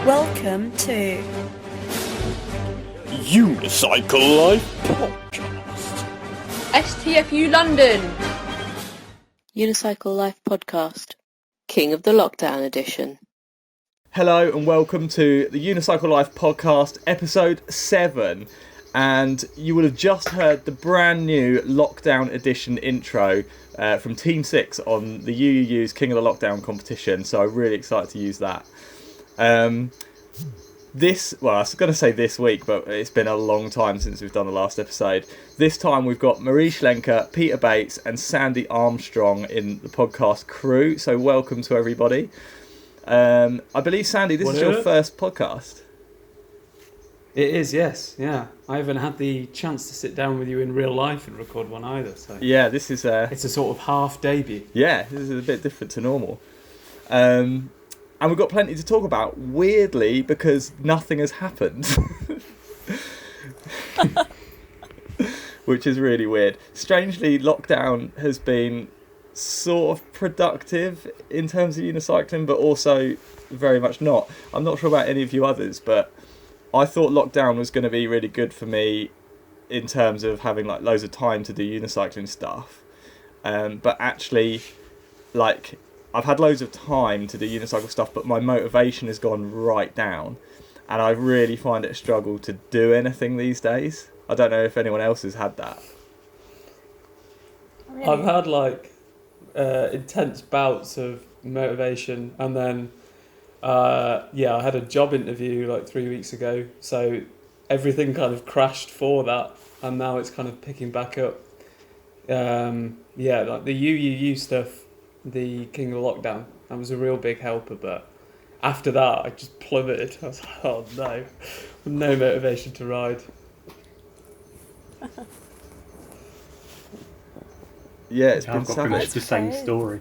Welcome to UNICYCLELIFE podcast. STFU London. Unicycle Life podcast, King of the Lockdown edition. Hello and welcome to the Unicycle Life podcast, episode 7. And you will have just heard the brand new lockdown edition intro from Team 6 on the UUU's King of the Lockdown competition. So I'm really excited to use that. I was going to say this week, but it's been a long time since we've done the last episode. This time we've got Marie Schlenker, Peter Bates and Sandy Armstrong in the podcast crew. So welcome to everybody. I believe, Sandy, this is your first podcast. It is, yes. Yeah. I haven't had the chance to sit down with you in real life and record one either. So yeah, this is... it's a sort of half debut. Yeah, this is a bit different to normal. And we've got plenty to talk about, weirdly, because nothing has happened. Which is really weird. Strangely, lockdown has been sort of productive in terms of unicycling, but also very much not. I'm not sure about any of you others, but I thought lockdown was going to be really good for me in terms of having like loads of time to do unicycling stuff. But actually, like... I've had loads of time to do unicycle stuff, but my motivation has gone right down, and I really find it a struggle to do anything these days. I don't know if anyone else has had that. Really? I've had like intense bouts of motivation, and then I had a job interview like 3 weeks ago, so everything kind of crashed for that, and now it's kind of picking back up. Like the UUU stuff. The King of Lockdown. That was a real big helper, but after that I just plummeted. I was like, oh no, no motivation to ride. Yeah, it's been I've got pretty much the same story.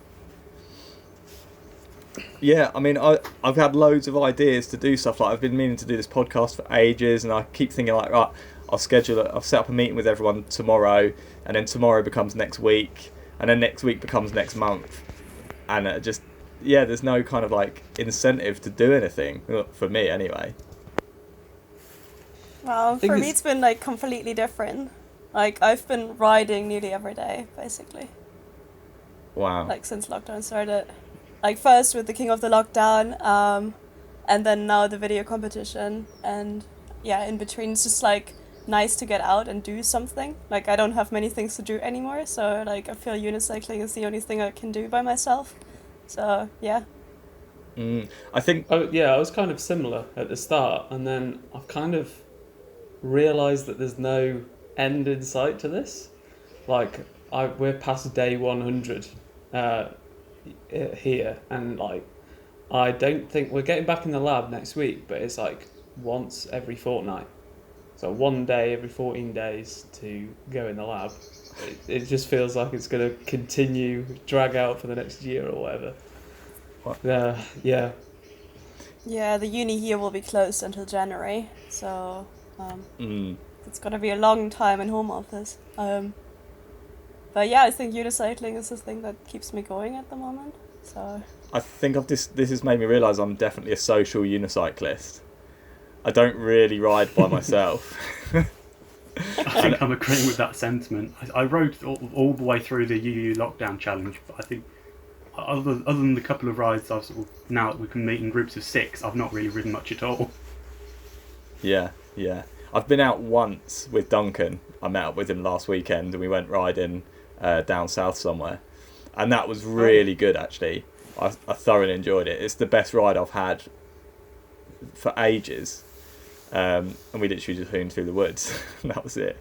Yeah, I mean, I've had loads of ideas to do stuff. Like I've been meaning to do this podcast for ages, and I keep thinking like, right, I'll set up a meeting with everyone tomorrow, and then tomorrow becomes next week, and then next week becomes next month. And there's no kind of like incentive to do anything, for me anyway. Well, for me it's been like completely different. Like I've been riding nearly every day, basically. Wow. Like since lockdown started. Like first with the King of the Lockdown, and then now the video competition, and yeah, in between it's just like nice to get out and do something. Like I don't have many things to do anymore, so like I feel unicycling is the only thing I can do by myself. So yeah. I think I was kind of similar at the start, and then I've kind of realised that there's no end in sight to this. Like we're past day 100 here, and like I don't think we're getting back in the lab next week, but it's like once every fortnight. So one day every 14 days to go in the lab. It just feels like it's going to continue, drag out for the next year or whatever. Yeah. Yeah, the uni here will be closed until January, so it's going to be a long time in home office. But yeah, I think unicycling is the thing that keeps me going at the moment. So I think this has made me realise I'm definitely a social unicyclist. I don't really ride by myself. I think I'm agreeing with that sentiment. I rode all the way through the UU lockdown challenge, but I think other than the couple of rides I've now that we can meet in groups of 6, I've not really ridden much at all. Yeah. I've been out once with Duncan. I met up with him last weekend and we went riding down south somewhere. And that was really good, actually. I thoroughly enjoyed it. It's the best ride I've had for ages. And we literally just hooned through the woods. And that was it.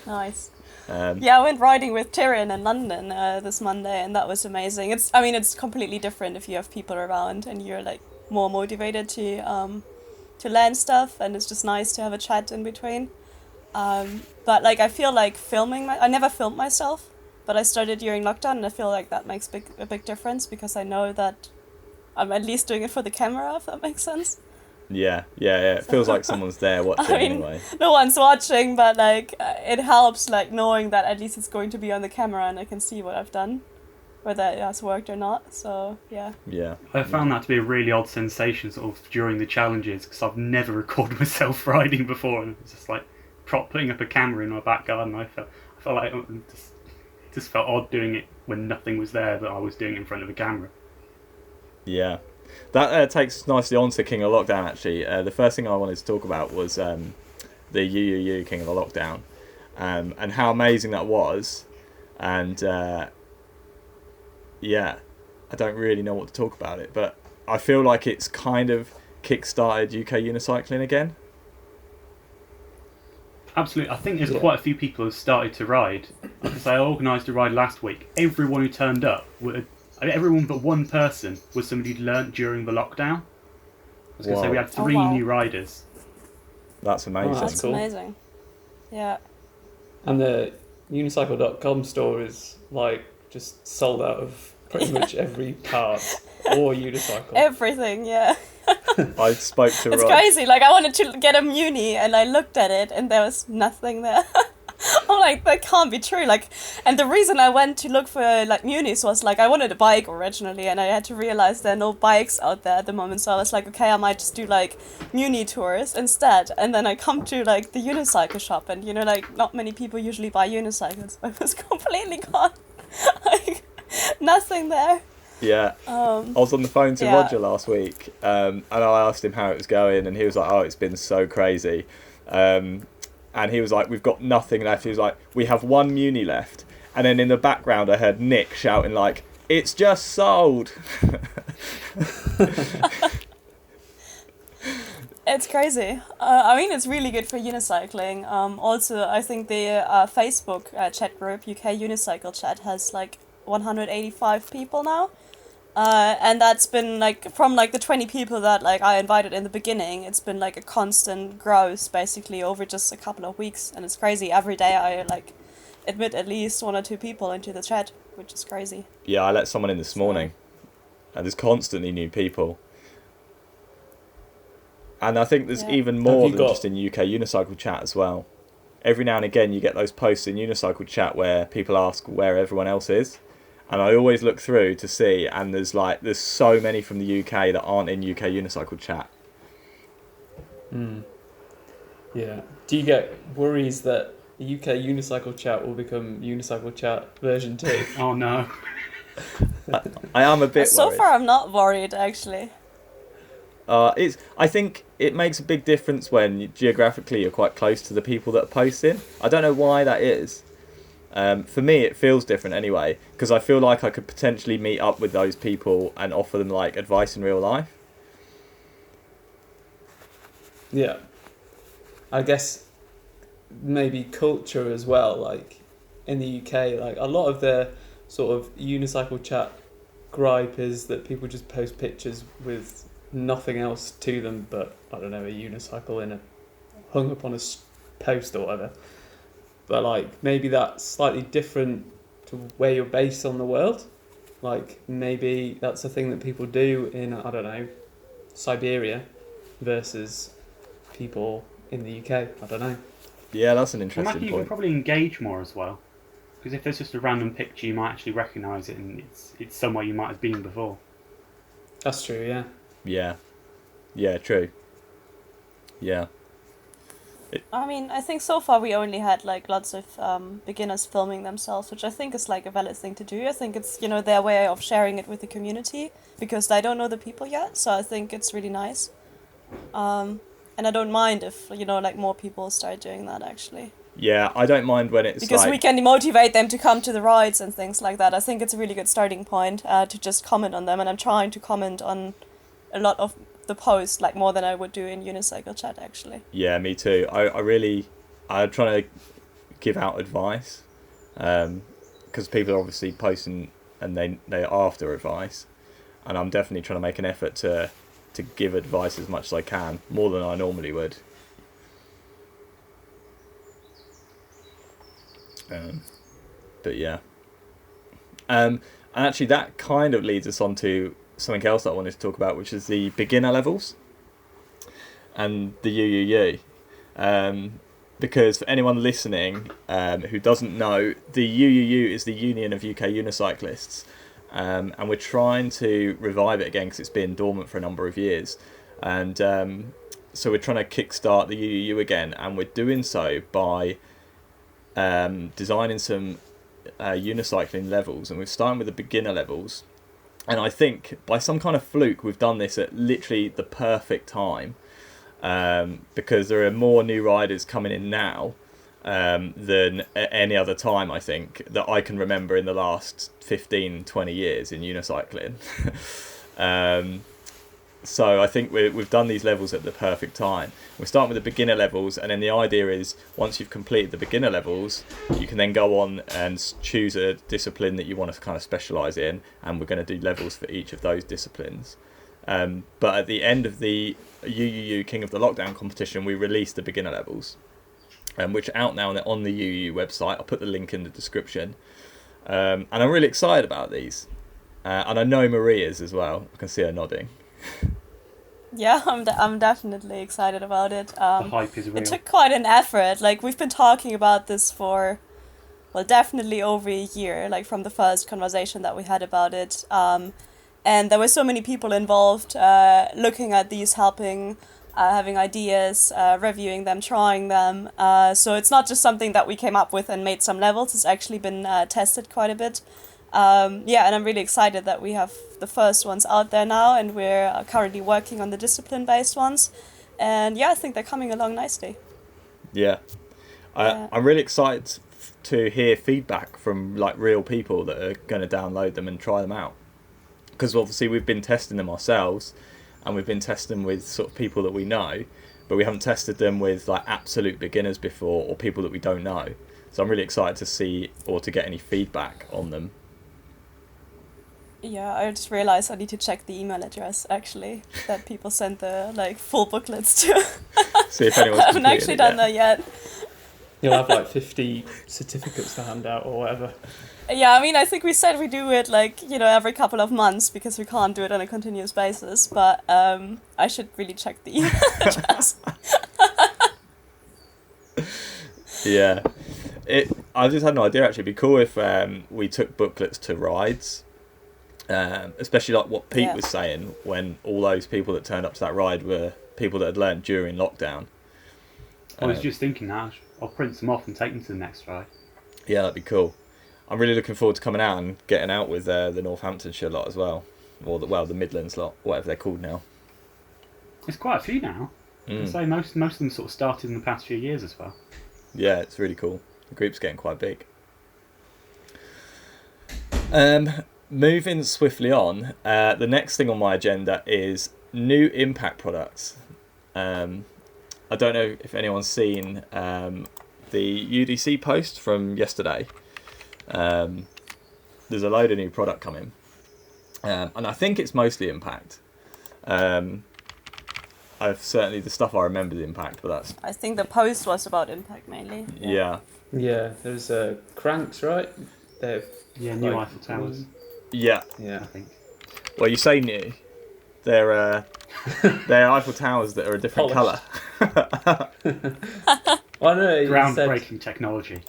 Nice. I went riding with Tyrion in London this Monday, and that was amazing. It's completely different if you have people around and you're like more motivated to land stuff, and it's just nice to have a chat in between. But like I feel like I never filmed myself, but I started during lockdown, and I feel like that makes a big difference because I know that I'm at least doing it for the camera, if that makes sense. Yeah. It feels like someone's there watching anyway. No one's watching, but like it helps like knowing that at least it's going to be on the camera and I can see what I've done. whether it has worked or not. So yeah. Yeah. I found that to be a really odd sensation sort of during the challenges, because I've never recorded myself riding before, and it's just like putting up a camera in my back garden. I felt like it just felt odd doing it when nothing was there that I was doing in front of a camera. Yeah. That takes us nicely on to King of Lockdown, actually. The first thing I wanted to talk about was the UUU King of the Lockdown, and how amazing that was. And yeah, I don't really know what to talk about it, but I feel like it's kind of kick-started UK unicycling again. Absolutely. I think there's quite a few people who have started to ride. Because I organised a ride last week. Everyone who turned up, everyone but one person was somebody who'd learnt during the lockdown. I was going to say we had 3 new riders. That's amazing. Oh, That's cool. amazing. Yeah. And the unicycle.com store is like just sold out of pretty much every part or unicycle. Everything, yeah. I spoke to It's Rod. crazy. Like, I wanted to get a Muni, and I looked at it, and there was nothing there. I'm like, that can't be true. Like, and the reason I went to look for like Munis was like I wanted a bike originally, and I had to realize there are no bikes out there at the moment. So I was like, okay, I might just do like Muni tours instead. And then I come to like the unicycle shop, and you know, like not many people usually buy unicycles. I was completely gone. Like, nothing there. Yeah, I was on the phone to Roger last week, and I asked him how it was going, and he was like, "Oh, it's been so crazy," and he was like, "We've got nothing left." He was like, "We have 1 Muni left," and then in the background, I heard Nick shouting like, "It's just sold!" It's crazy. I mean, it's really good for unicycling. Also, I think the Facebook chat group, UK Unicycle Chat, has like 185 people now. And that's been like from like the 20 people that like I invited in the beginning, it's been like a constant growth basically over just a couple of weeks, and it's crazy. Every day I like admit at least 1 or 2 people into the chat, which is crazy. Yeah, I let someone in this morning, and there's constantly new people. And I think there's even more than just in UK Unicycle Chat as well. Every now and again you get those posts in Unicycle Chat where people ask where everyone else is. And I always look through to see, and there's so many from the UK that aren't in UK Unicycle Chat. Yeah. Do you get worries that the UK Unicycle Chat will become Unicycle Chat version 2? Oh no. I am a bit So worried. far I'm not worried actually. I think it makes a big difference when geographically you're quite close to the people that are posting. I don't know why that is. For me, it feels different anyway, because I feel like I could potentially meet up with those people and offer them like advice in real life. Yeah. I guess maybe culture as well, like in the UK, like a lot of the sort of unicycle chat gripe is that people just post pictures with nothing else to them but, I don't know, a unicycle hung up on a post or whatever. But like maybe that's slightly different to where you're based on the world. Like maybe that's a thing that people do in, I don't know, Siberia versus people in the UK. I don't know. Yeah, that's an Well, interesting Matthew, you can point. probably engage more as well. Because if there's just a random picture, you might actually recognise it, and it's somewhere you might have been before. That's true, yeah. Yeah, true. Yeah. I mean, I think so far we only had like lots of beginners filming themselves, which I think is like a valid thing to do. I think it's, you know, their way of sharing it with the community because they don't know the people yet. So I think it's really nice. And I don't mind if, you know, like more people start doing that actually. Yeah, I don't mind when it's because like... we can motivate them to come to the rides and things like that. I think it's a really good starting point to just comment on them. And I'm trying to comment on a lot of the post like more than I would do in Unicycle Chat actually. Yeah, me too. I'm trying to give out advice because people are obviously posting and they're after advice, and I'm definitely trying to make an effort to give advice as much as I can, more than I normally would. But yeah, and actually that kind of leads us on to something else that I wanted to talk about, which is the beginner levels and the UUU. Because for anyone listening who doesn't know, the UUU is the Union of UK Unicyclists, and we're trying to revive it again because it's been dormant for a number of years, and so we're trying to kickstart the UUU again, and we're doing so by designing some unicycling levels, and we're starting with the beginner levels. And I think by some kind of fluke we've done this at literally the perfect time, because there are more new riders coming in now than at any other time, I think, that I can remember in the last 15-20 years in unicycling. So I think we've done these levels at the perfect time. We're starting with the beginner levels, and then the idea is once you've completed the beginner levels, you can then go on and choose a discipline that you want to kind of specialise in, and we're going to do levels for each of those disciplines. But at the end of the UUU King of the Lockdown competition, we released the beginner levels, which are out now and they're on the UUU website. I'll put the link in the description. And I'm really excited about these. And I know Marie is as well. I can see her nodding. Yeah, I'm definitely excited about it. The hype is real. It took quite an effort. Like, we've been talking about this for, well, definitely over a year, like from the first conversation that we had about it. And there were so many people involved, looking at these, helping, having ideas, reviewing them, trying them. So it's not just something that we came up with and made some levels. It's actually been tested quite a bit. And I'm really excited that we have the first ones out there now, and we're currently working on the discipline-based ones. And yeah, I think they're coming along nicely. Yeah. I'm really excited to hear feedback from like real people that are going to download them and try them out. Because obviously we've been testing them ourselves, and we've been testing with sort of people that we know, but we haven't tested them with like absolute beginners before, or people that we don't know. So I'm really excited to see or to get any feedback on them. Yeah, I just realized I need to check the email address, actually, that people sent the like full booklets to. See if anyone's I haven't actually done that yet. You'll have like 50 certificates to hand out or whatever. Yeah, I mean, I think we said we do it like, every couple of months because we can't do it on a continuous basis, but I should really check the email address. Yeah. I just had an idea, actually. It'd be cool if we took booklets to rides, especially like what Pete was saying, when all those people that turned up to that ride were people that had learned during lockdown. I was just thinking now, I'll print some off and take them to the next ride. Yeah, that'd be cool. I'm really looking forward to coming out and getting out with the Northamptonshire lot as well, or the Midlands lot, whatever they're called now. There's quite a few now. I'd say most of them sort of started in the past few years as well. Yeah, it's really cool. The group's getting quite big. Moving swiftly on, the next thing on my agenda is new impact products. I don't know if anyone's seen the UDC post from yesterday. There's a load of new product coming, and I think it's mostly impact. I've certainly, the stuff I remember is impact, but that's... I think the post was about impact mainly. Yeah. Yeah, there's cranks, right? They're new Eiffel Towers. Yeah. Yeah, I think. Well, you say new. They're Eiffel Towers that are a different colour. I know. Groundbreaking technology.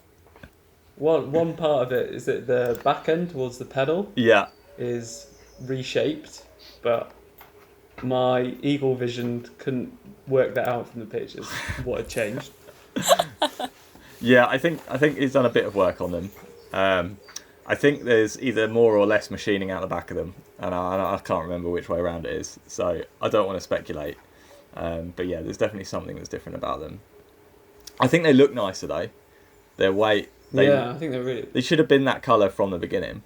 One part of it is that the back end towards the pedal is reshaped, but my eagle vision couldn't work that out from the pictures. What had changed? Yeah, I think he's done a bit of work on them. I think there's either more or less machining out the back of them, and I can't remember which way around it is, so I don't want to speculate. But yeah, there's definitely something that's different about them. I think they look nicer though. Their weight. I think they're really... They should have been that colour from the beginning.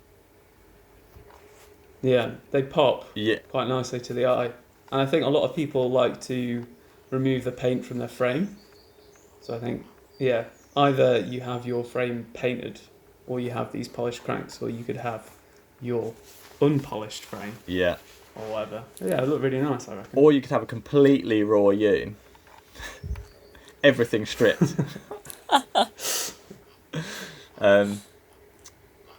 Yeah, they pop quite nicely to the eye. And I think a lot of people like to remove the paint from their frame. So I think, either you have your frame painted or you have these polished cranks, or you could have your unpolished frame. Yeah. Or whatever. Yeah, they look really nice, I reckon. Or you could have a completely raw Yune. Everything stripped.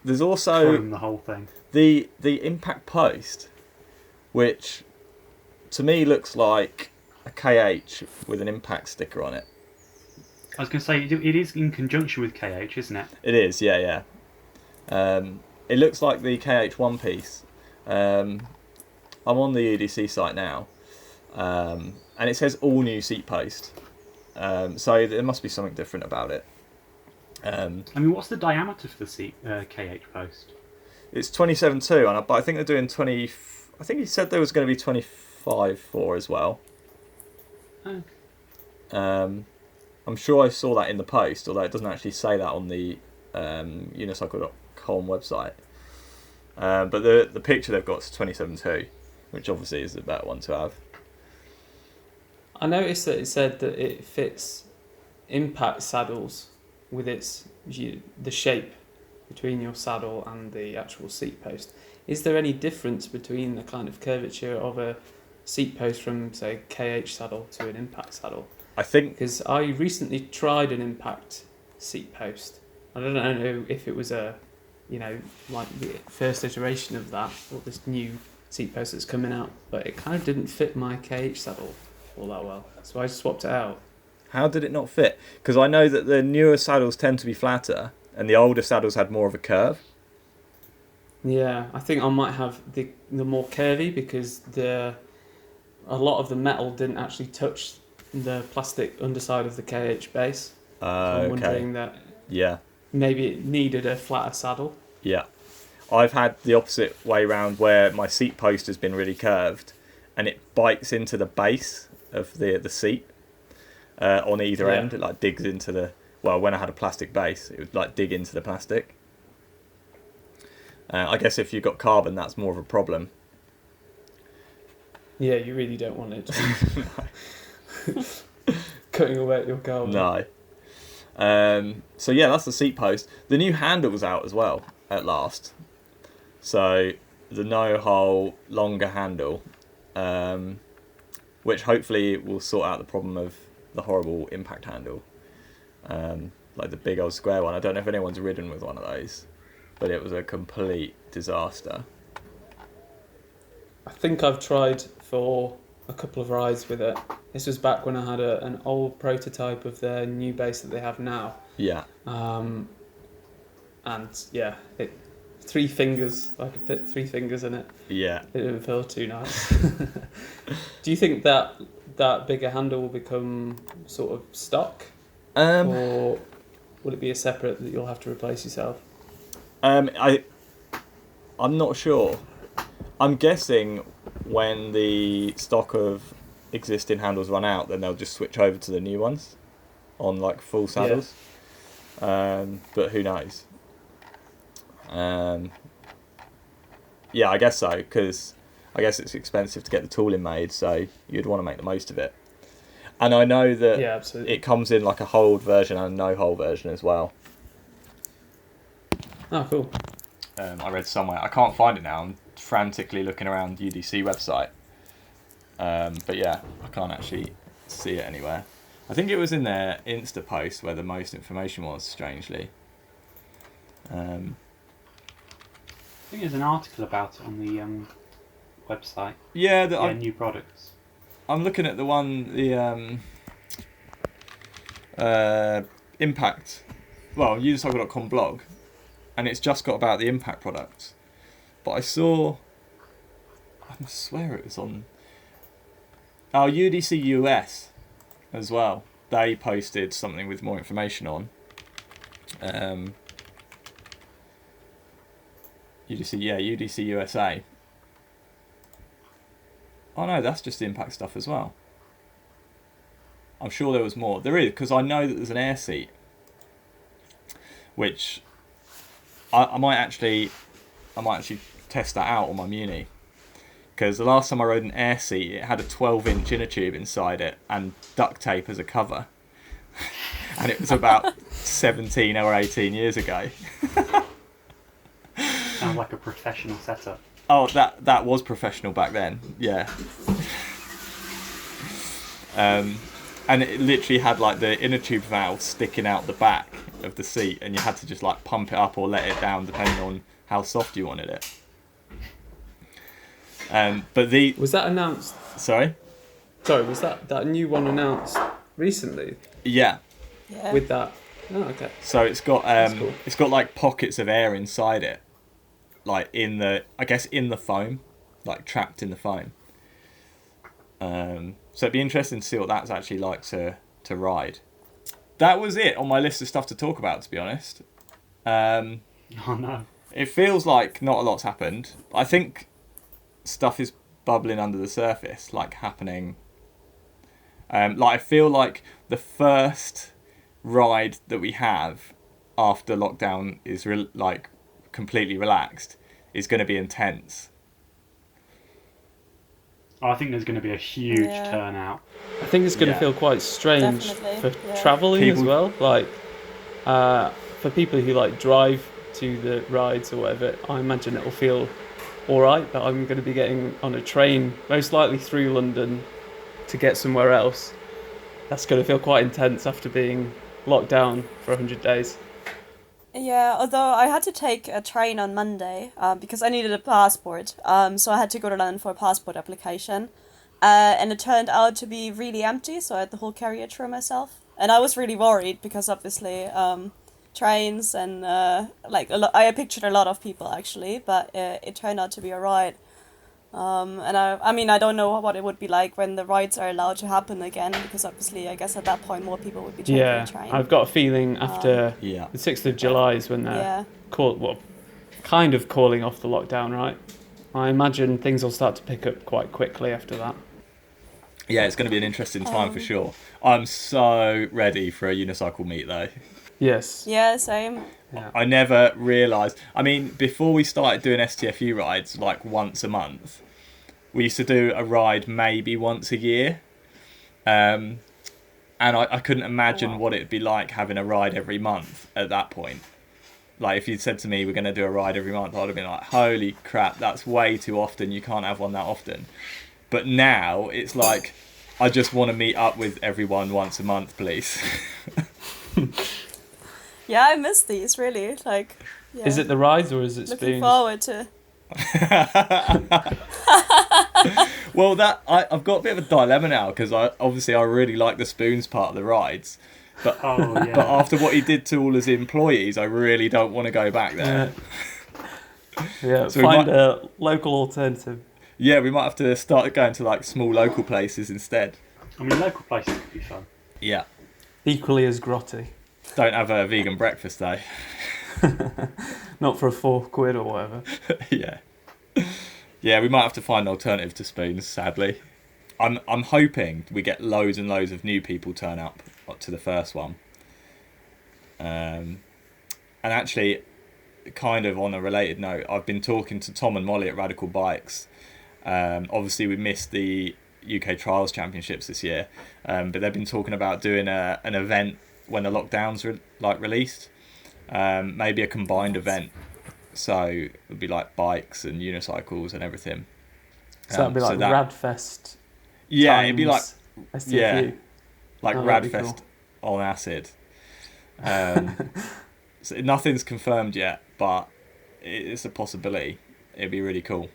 There's also the whole thing. The impact post, which to me looks like a KH with an impact sticker on it. I was going to say, it is in conjunction with KH, isn't it? It is, yeah. it looks like the KH one piece. I'm on the UDC site now, and it says all new seat post. So there must be something different about it. I mean, what's the diameter for the seat KH post? It's 27.2, but I think they're doing 20. I think he said there was going to be 25.4 as well. Oh. I'm sure I saw that in the post, although it doesn't actually say that on the unicycle.com website. But the picture they've got is 27.2, which obviously is the better one to have. I noticed that it said that it fits impact saddles with the shape between your saddle and the actual seat post. Is there any difference between the kind of curvature of a seat post from, say, KH saddle to an impact saddle? I think because I recently tried an impact seat post. I don't know if it was like the first iteration of that or this new seat post that's coming out, but it kind of didn't fit my KH saddle all that well, so I swapped it out. How did it not fit? Because I know that the newer saddles tend to be flatter, and the older saddles had more of a curve. Yeah, I think I might have the more curvy because a lot of the metal didn't actually touch the plastic underside of the KH base. So I'm wondering that maybe it needed a flatter saddle. Yeah. I've had the opposite way round where my seat post has been really curved and it bites into the base of the seat on either end. It like digs into when I had a plastic base, it would like dig into the plastic. I guess if you've got carbon, that's more of a problem. Yeah, you really don't want it cutting away at your carbon. No. So yeah, that's the seat post. The new handle's out as well at last. So the no-hole longer handle, which hopefully will sort out the problem of the horrible impact handle, like the big old square one. I don't know if anyone's ridden with one of those, but it was a complete disaster. I think I've tried for a couple of rides with it. This was back when I had an old prototype of their new base that they have now. Yeah. And yeah, 3 fingers. I could fit 3 fingers in it. Yeah. It didn't feel too nice. Do you think that bigger handle will become sort of stock, or will it be a separate that you'll have to replace yourself? I'm not sure. I'm guessing when the stock of existing handles run out, then they'll just switch over to the new ones on like full saddles. Yeah. But who knows? Yeah, I guess so, because I guess it's expensive to get the tooling made, so you'd want to make the most of it. And I know that it comes in like a hold version and a no-hole version as well. Oh, cool. I read somewhere. I can't find it now. I'm frantically looking around the UDC website. But yeah, I can't actually see it anywhere. I think it was in their Insta post where the most information was, strangely. I think there's an article about it on the website. Yeah, new products. I'm looking at the one, the Impact, unicycle.com blog, and it's just got about the Impact products. But I swear it was on UDC US as well. They posted something with more information on. UDC USA. Oh no, that's just the Impact stuff as well. I'm sure there was more. There is, because I know that there's an air seat, which I might actually test that out on my Muni. Because the last time I rode an air seat, it had a 12-inch inner tube inside it and duct tape as a cover. And it was about 17 or 18 years ago. Sounds like a professional setup. Oh, that was professional back then, yeah. And it literally had like the inner tube valve sticking out the back of the seat, and you had to just like pump it up or let it down depending on how soft you wanted it. Was that announced? Sorry, was that new one announced recently? Yeah. With that. Oh, okay. So it's got cool. It's got like pockets of air inside it, like in the foam, like trapped in the foam. So it'd be interesting to see what that's actually like to ride. That was it on my list of stuff to talk about, to be honest. Oh no. It feels like not a lot's happened. I think stuff is bubbling under the surface, like happening. Like I feel like the first ride that we have after lockdown is like completely relaxed is going to be intense. I think there's going to be a huge turnout. I think it's going to Yeah. feel quite strange Definitely, for yeah. travelling as People- well. Like, for people who like drive to the rides or whatever, I imagine it'll feel all right. But I'm going to be getting on a train, most likely through London, to get somewhere else. That's going to feel quite intense after being locked down for 100 days. Yeah, although I had to take a train on Monday because I needed a passport. So I had to go to London for a passport application. And it turned out to be really empty, so I had the whole carriage for myself. And I was really worried because obviously trains and I pictured a lot of people actually, but it turned out to be alright. And I mean, I don't know what it would be like when the rides are allowed to happen again, because obviously, I guess at that point more people would be taking Yeah, the train. I've got a feeling after Yeah. the 6th of July is when they're Yeah. kind of calling off the lockdown, right? I imagine things will start to pick up quite quickly after that. Yeah, it's going to be an interesting time for sure. I'm so ready for a unicycle meet though. Yes. Yeah, same. I never realised. I mean, before we started doing STFU rides like once a month, we used to do a ride maybe once a year. And I couldn't imagine what it'd be like having a ride every month at that point. Like if you'd said to me we're going to do a ride every month, I'd have been like, holy crap, that's way too often. You can't have one that often. But now it's like, I just want to meet up with everyone once a month, please. Yeah, I miss these really. Like, yeah. Is it the rides or is it Looking spoons? forward to. Well, I've got a bit of a dilemma now because I really like the spoons part of the rides, but but after what he did to all his employees, I really don't want to go back there. Yeah, So we find might- a local alternative. Yeah, we might have to start going to like small local places instead. I mean, local places could be fun. Yeah, Equally as grotty. don't have a vegan breakfast though. Not for £4 or whatever. Yeah, we might have to find an alternative to spoons. Sadly, I'm hoping we get loads and loads of new people turn up to the first one. And actually, kind of on a related note, I've been talking to Tom and Molly at Radical Bikes. Obviously, we missed the UK Trials Championships this year, but they've been talking about doing an event when the lockdowns are released. Maybe a combined event. So it would be like bikes and unicycles and everything. So that'd be like Radfest. Yeah, it'd be like STFU. yeah, like Oh, that'd be Radfest cool. on acid. So nothing's confirmed yet, but it's a possibility. It'd be really cool.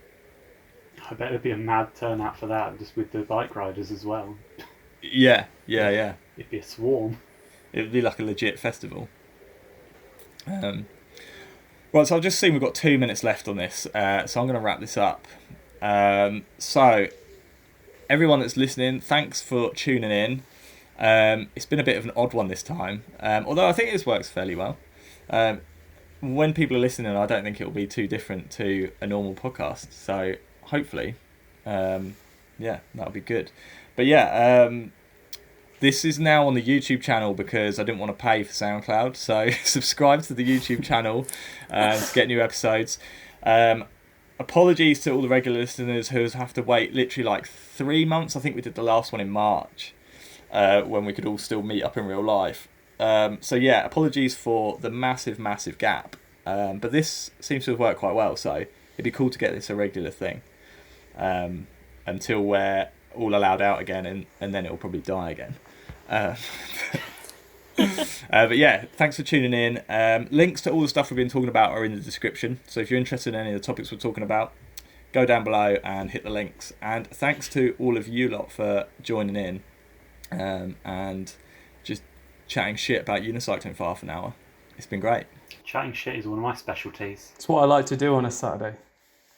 I bet there'd be a mad turnout for that, just with the bike riders as well. Yeah. It'd be a swarm. It'd be like a legit festival. Right, so I've just seen we've got 2 minutes left on this, so I'm going to wrap this up. So, everyone that's listening, thanks for tuning in. It's been a bit of an odd one this time, although I think this works fairly well. When people are listening, I don't think it will be too different to a normal podcast, so hopefully, that'll be good. But yeah, this is now on the YouTube channel because I didn't want to pay for SoundCloud, so subscribe to the YouTube channel to get new episodes. Apologies to all the regular listeners who have to wait literally like 3 months. I think we did the last one in March when we could all still meet up in real life. So yeah, apologies for the massive gap. But this seems to have worked quite well, so it'd be cool to get this a regular thing until we're all allowed out again, and then it'll probably die again. But yeah, thanks for tuning in. Links to all the stuff we've been talking about are in the description, so if you're interested in any of the topics we're talking about, go down below and hit the links. And thanks to all of you lot for joining in and just chatting shit about unicycling for half an hour. It's been great. Chatting shit is one of my specialties. It's what I like to do on a Saturday.